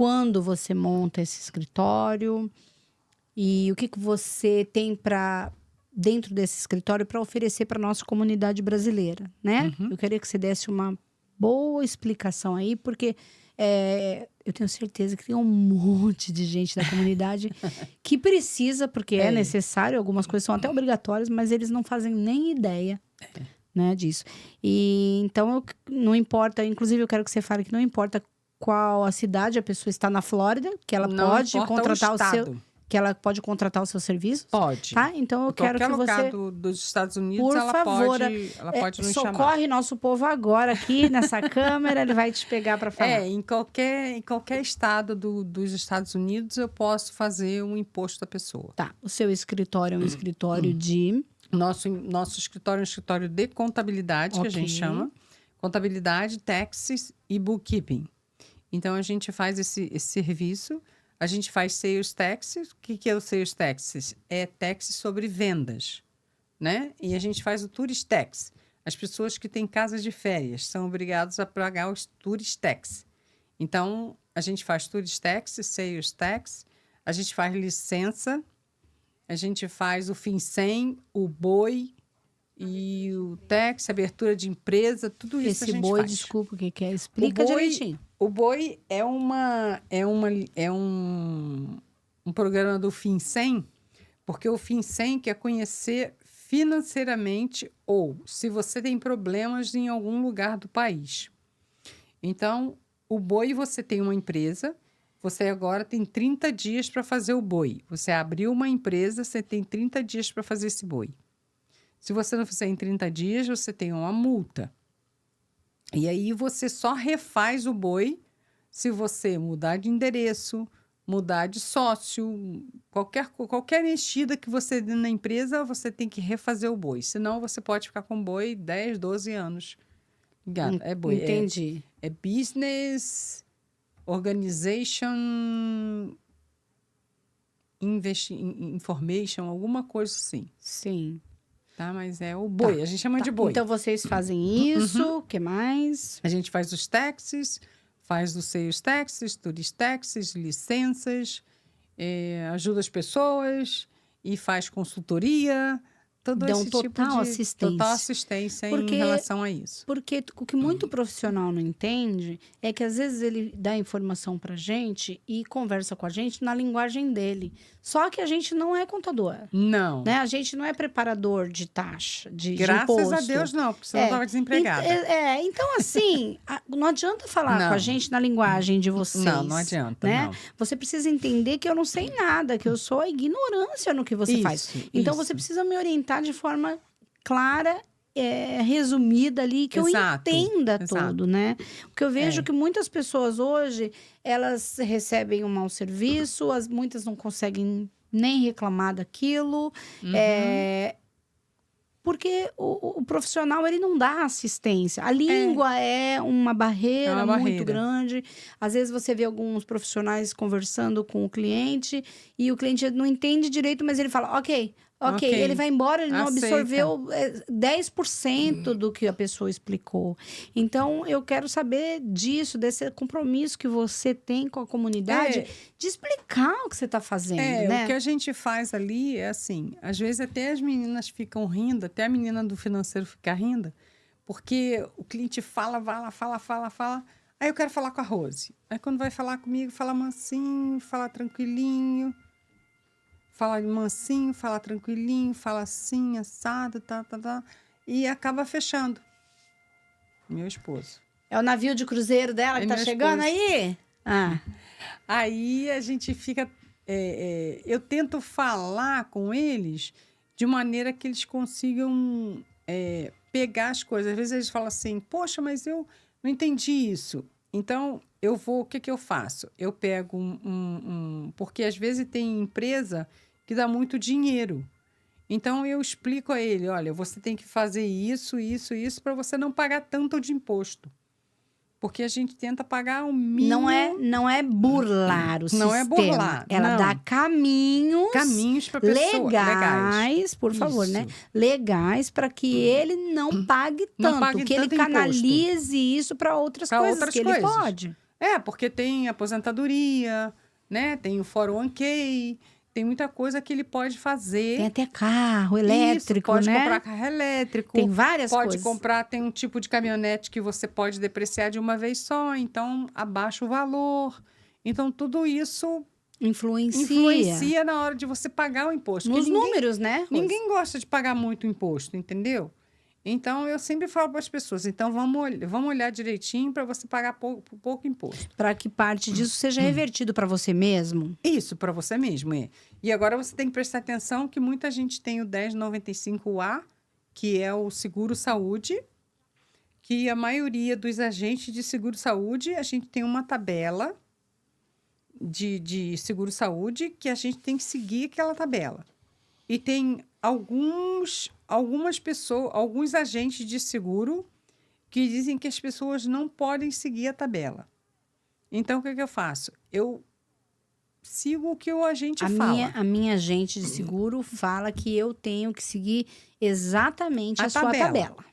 quando você monta esse escritório e o que você tem dentro desse escritório para oferecer para nossa comunidade brasileira, né? Eu queria que você desse uma boa explicação aí, porque eu tenho certeza que tem um monte de gente da comunidade que precisa, porque é necessário, algumas coisas são até obrigatórias, mas eles não fazem nem ideia, né, disso. E então, não importa, inclusive eu quero que você fale que não importa qual a cidade a pessoa está na Flórida, que ela pode contratar que ela pode contratar os seus serviços? Pode. Tá? Então eu quero que você... Qualquer lugar dos Estados Unidos, por ela favor, pode nos chamar. Socorre nosso povo agora aqui nessa câmera, ele vai te pegar para falar. Em qualquer estado dos Estados Unidos, eu posso fazer um imposto da pessoa. Tá. O seu escritório é um escritório de... Nosso escritório é um escritório de contabilidade, que a gente chama. Contabilidade, taxes e bookkeeping. Então, a gente faz esse serviço. A gente faz sales taxes. O que é o sales taxes? É taxes sobre vendas, né? E a gente faz o tourist tax. As pessoas que têm casas de férias são obrigadas a pagar os tourist tax. Então, a gente faz tourist tax, sales tax, a gente faz licença, a gente faz o FinCEN, o BOI e o tax, abertura de empresa, tudo isso a gente BOI, faz. desculpa, o que é? Explica direitinho. O BOI é um programa do FinCEN, porque o FinCEN quer conhecer financeiramente ou se você tem problemas em algum lugar do país. Então, o BOI, você tem uma empresa, você agora tem 30 dias para fazer o BOI. Você abriu uma empresa, você tem 30 dias para fazer esse BOI. Se você não fizer em 30 dias, você tem uma multa. E aí você só refaz o BOI se você mudar de endereço, mudar de sócio, qualquer mexida que você dê na empresa, você tem que refazer o BOI. Senão, você pode ficar com BOI 10, 12 anos. Ligado? É BOI. Entendi. É Business Organization Information, alguma coisa assim. Sim. Tá? Mas é o BOI. A gente chama de BOI. Então, vocês fazem isso. O que mais? A gente faz os taxes, faz os sales taxes, tourist taxes, licenças, ajuda as pessoas e faz consultoria, todo esse tipo de... Total assistência em relação a isso. Porque o que muito profissional não entende é que às vezes ele dá informação pra gente e conversa com a gente na linguagem dele. Só que a gente não é contador. Não. Né? A gente não é preparador de taxa, de Graças imposto. a Deus não, porque senão estava desempregada. Então assim, não adianta falar com a gente na linguagem de vocês. Não adianta, né? não. Você precisa entender que eu não sei nada, que eu sou a ignorância no que você faz. Então você precisa me orientar de forma clara, resumida ali, que eu entenda tudo, né? Porque eu vejo que muitas pessoas hoje, elas recebem um mau serviço, muitas não conseguem nem reclamar daquilo, porque o profissional, ele não dá assistência. A língua é uma barreira muito grande. Às vezes você vê alguns profissionais conversando com o cliente e o cliente não entende direito, mas ele fala, ok, ele vai embora, ele não absorveu 10% do que a pessoa explicou. Então, eu quero saber disso, desse compromisso que você tem com a comunidade, de explicar o que você está fazendo, né? O que a gente faz ali é assim, às vezes até as meninas ficam rindo, até a menina do financeiro fica rindo, porque o cliente fala, aí eu quero falar com a Rose. Aí quando vai falar comigo, fala mansinho, fala tranquilinho, fala mansinho, fala tranquilinho, fala assim, assado, e acaba fechando. Meu esposo. É o navio de cruzeiro dela que tá chegando aí? Aí a gente fica... eu tento falar com eles de maneira que eles consigam pegar as coisas. Às vezes eles falam assim, poxa, mas eu não entendi isso. Então, o que eu faço? Eu pego porque às vezes tem empresa que dá muito dinheiro. Então, eu explico a ele, olha, você tem que fazer isso para você não pagar tanto de imposto. Porque a gente tenta pagar o mínimo. Não é burlar o sistema. Não é burlar. Ela dá caminhos para pessoas legais, por favor, né? Legais para que ele não pague tanto, que ele canalize isso para outras coisas que ele pode. Porque tem aposentadoria, né? Tem o 401k, tem muita coisa que ele pode fazer. Tem até carro Isso, elétrico, pode né? comprar carro elétrico. Tem várias Pode coisas. comprar, tem um tipo de caminhonete que você pode depreciar de uma vez só, então abaixa o valor. Então, tudo isso influencia na hora de você pagar o imposto. Nos Porque números, né, Rose? ninguém gosta de pagar muito imposto, entendeu? Então, eu sempre falo para as pessoas, então vamos olhar direitinho para você pagar pouco imposto. Para que parte disso seja revertido para você mesmo. Isso, para você mesmo, é. E agora você tem que prestar atenção que muita gente tem o 1095A, que é o seguro-saúde, que a maioria dos agentes de seguro-saúde, a gente tem uma tabela de seguro-saúde que a gente tem que seguir aquela tabela. E tem algumas pessoas, alguns agentes de seguro que dizem que as pessoas não podem seguir a tabela. Então, o que eu faço? Eu sigo o que o agente fala. A minha agente de seguro fala que eu tenho que seguir exatamente a sua tabela.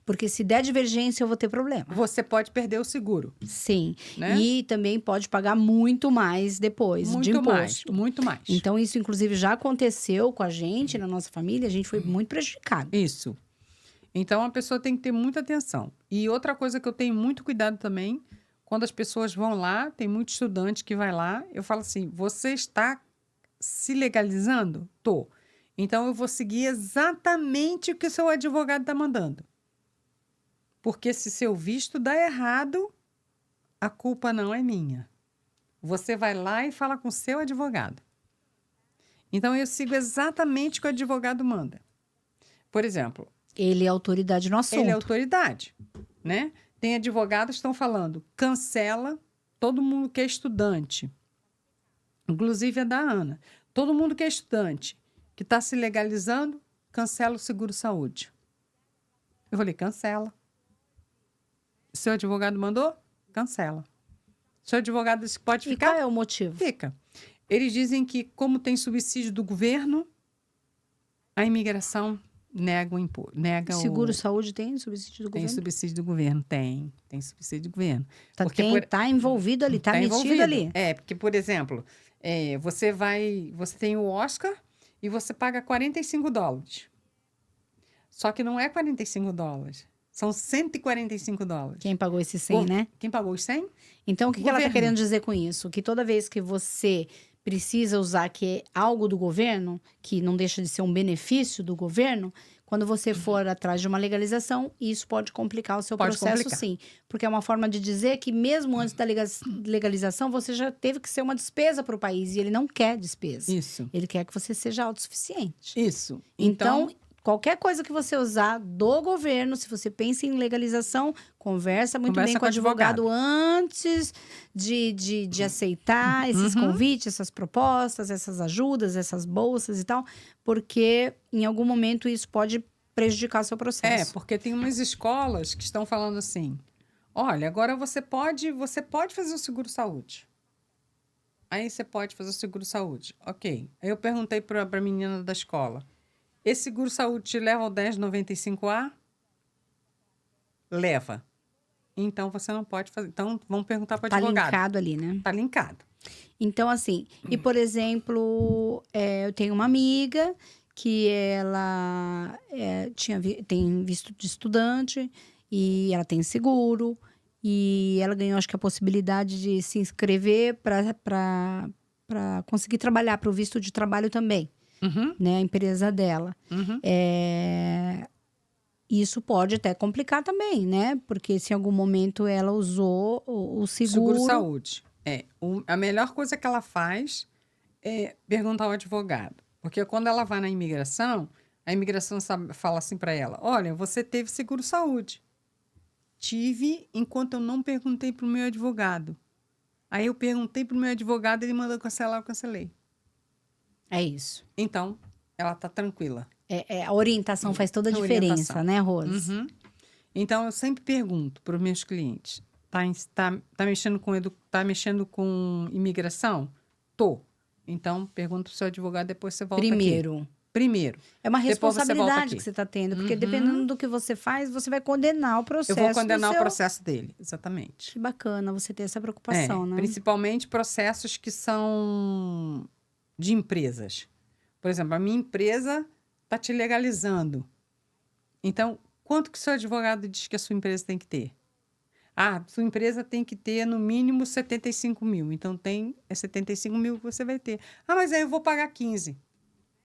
Porque se der divergência, eu vou ter problema. Você pode perder o seguro. Sim. Né? E também pode pagar muito mais depois de imposto. Muito mais. Então, isso, inclusive, já aconteceu com a gente, na nossa família. A gente foi muito prejudicado. Isso. Então, a pessoa tem que ter muita atenção. E outra coisa que eu tenho muito cuidado também, quando as pessoas vão lá, tem muito estudante que vai lá, eu falo assim, você está se legalizando? Tô. Então, eu vou seguir exatamente o que o seu advogado está mandando. Porque se seu visto dá errado, a culpa não é minha. Você vai lá e fala com o seu advogado. Então, eu sigo exatamente o que o advogado manda. Por exemplo... Ele é autoridade no assunto. Ele é autoridade, né? Tem advogados que estão falando, cancela todo mundo que é estudante. Inclusive a da Ana. Todo mundo que é estudante, que está se legalizando, cancela o seguro-saúde. Eu falei, cancela. Seu advogado mandou? Cancela. Seu advogado disse que pode ficar? E qual é o motivo? Fica. Eles dizem que, como tem subsídio do governo, a imigração nega o imposto. Seguro-saúde tem subsídio do governo? Tem subsídio do governo, tem subsídio do governo. Tá envolvido ali, tá metido ali. Porque, por exemplo, você tem o Oscar e você paga $45. Só que não é $45. São $145. Quem pagou esses 100, né? Quem pagou os 100? Então, o que ela está querendo dizer com isso? Que toda vez que você precisa usar que é algo do governo, que não deixa de ser um benefício do governo, quando você for atrás de uma legalização, isso pode complicar o seu processo, sim. Porque é uma forma de dizer que mesmo antes da legalização, você já teve que ser uma despesa para o país. E ele não quer despesa. Isso. Ele quer que você seja autossuficiente. Isso. Então, qualquer coisa que você usar do governo, se você pensa em legalização, conversa bem com o advogado antes de aceitar esses convites, essas propostas, essas ajudas, essas bolsas e tal, porque em algum momento isso pode prejudicar seu processo. Porque tem umas escolas que estão falando assim, olha, agora você pode fazer o seguro-saúde. Aí você pode fazer o seguro-saúde. Ok. Aí eu perguntei para a menina da escola, esse seguro-saúde te leva ao 1095A? Leva. Então, você não pode fazer. Então, vamos perguntar para o advogado. Tá linkado ali, né? Tá linkado. Então, assim, e por exemplo, eu tenho uma amiga que ela tem visto de estudante e ela tem seguro e ela ganhou, acho que a possibilidade de se inscrever para conseguir trabalhar, para o visto de trabalho também. Né, a empresa dela. Isso pode até complicar também, né? Porque se em algum momento ela usou o seguro... Seguro-saúde. A melhor coisa que ela faz é perguntar ao advogado. Porque quando ela vai na imigração, a imigração fala assim para ela, olha, você teve seguro-saúde. Tive enquanto eu não perguntei para o meu advogado. Aí eu perguntei para o meu advogado, ele mandou cancelar, eu cancelei. É isso. Então, ela está tranquila. A orientação faz toda a diferença, né, Rose? Então, eu sempre pergunto para os meus clientes, tá mexendo com imigração? Tô. Então, pergunta para o seu advogado, depois você volta Primeiro. aqui. primeiro. É uma Depois você volta responsabilidade aqui. que você está tendo, porque dependendo do que você faz, você vai condenar o processo. Eu vou condenar do o seu... processo dele, exatamente. Que bacana você ter essa preocupação, né? Principalmente processos que são de empresas. Por exemplo, a minha empresa está te legalizando. Então, quanto que o seu advogado diz que a sua empresa tem que ter? Ah, sua empresa tem que ter no mínimo 75 mil. Então, é 75 mil que você vai ter. Ah, mas aí eu vou pagar 15.